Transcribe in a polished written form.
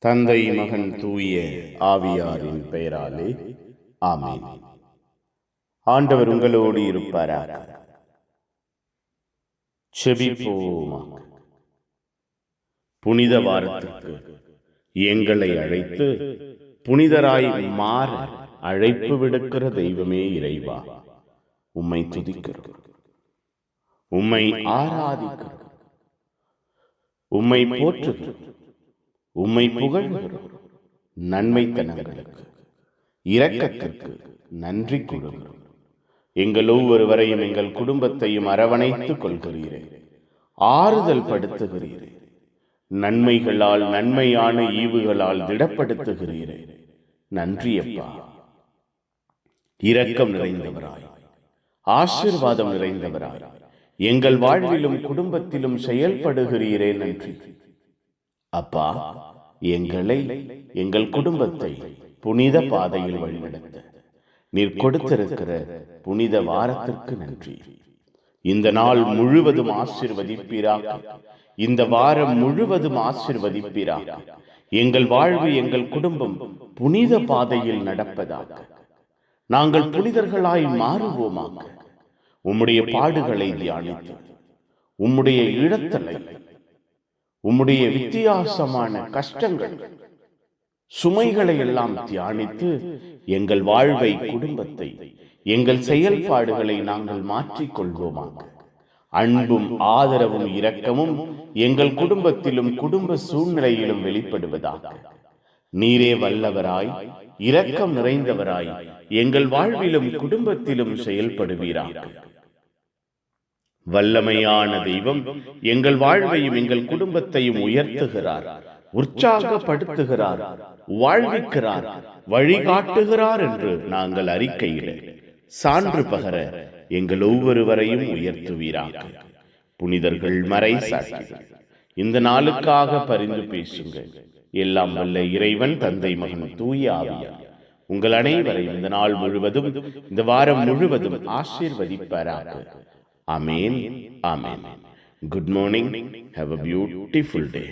தந்தை மகன் தூய ஆவியாரின் பெயராலே ஆமென். ஆண்டவர் உங்களோடு இருப்பாராக. செபிப்போமாக. புனித வாரத்திற்கு எங்களை அழைத்து புனிதராய் மாற அழைப்பு விடுக்கிற தெய்வமே இறைவா, உம்மை துதிக்கிறோம், உம்மை ஆராதிக்கிறோம், உம்மை போற்றுகிறோம், உம்மை புகழ்கிறோம். நன்மைத்தனங்களுக்கு இரக்கத்திற்கு நன்றி கூறுகிறோம். எங்கள் ஒவ்வொருவரையும் எங்கள் குடும்பத்தையும் அரவணைத்துக் கொள்கிறீரே, ஆறுதல் படுத்துகிறீரே, நன்மைகளால் நன்மையான ஈவுகளால் திடப்படுத்துகிறீரே. நன்றியப்பா. இரக்கம் நிறைந்தவராய், ஆசீர்வாதம் நிறைந்தவராய் எங்கள் வாழ்விலும் குடும்பத்திலும் செயல்படுகிறீரே. நன்றி அப்பா. எங்களை, எங்கள் குடும்பத்தை புனித பாதையில் வழிநடத்த நீர் கொடுத்திருக்கிற புனித வாரத்திற்கு நன்றி. இந்த நாள் முழுவதும் ஆசீர்வதிப்பீராக. இந்த வாரம் முழுவதும் ஆசீர்வதிப்பீராக. எங்கள் வாழ்வு, எங்கள் குடும்பம் புனித பாதையில் நடப்பதாக. நாங்கள் புனிதர்களாய் மாறுவோமாக. உம்முடைய பாடுகளை தியானித்து, உம்முடைய இழத்தலை, உம்முடைய வித்தியாசமான கஷ்டங்கள், சுமைகளை எல்லாம் தியானித்து எங்கள் வாழ்வை, குடும்பத்தை, எங்கள் செயல்பாடுகளை நாங்கள் மாற்றிக்கொள்வோமாக. அன்பும் ஆதரவும் இரக்கமும் எங்கள் குடும்பத்திலும் குடும்ப சூழ்நிலையிலும் வெளிப்படுவதாக. நீரே வல்லவராய், இரக்கம் நிறைந்தவராய் எங்கள் வாழ்விலும் குடும்பத்திலும் செயல்படுவீராக. வல்லமையான தெய்வம் எங்கள் வாழ்வையும் எங்கள் குடும்பத்தையும் உயர்த்துகிறார், உற்சாகப்படுத்துகிறார், வாழ்விக்கிறார், வழிகாட்டுகிறார் என்று நாங்கள் அறிக்கையிட சான்று பகர எங்கள் ஒவ்வொருவரையும் உயர்த்துவீராக. புனிதர்கள், மறை சாட்சிகள், இந்த நாளுக்காக பரிந்து பேசுங்க. எல்லாம் வல்ல இறைவன், தந்தை, மகன், தூய ஆவியார் உங்கள் அனைவரையும் இந்த நாள் முழுவதும், இந்த வாரம் முழுவதும் ஆசீர்வதிப்பாராக. Amen. Amen. Good morning. Have a beautiful day.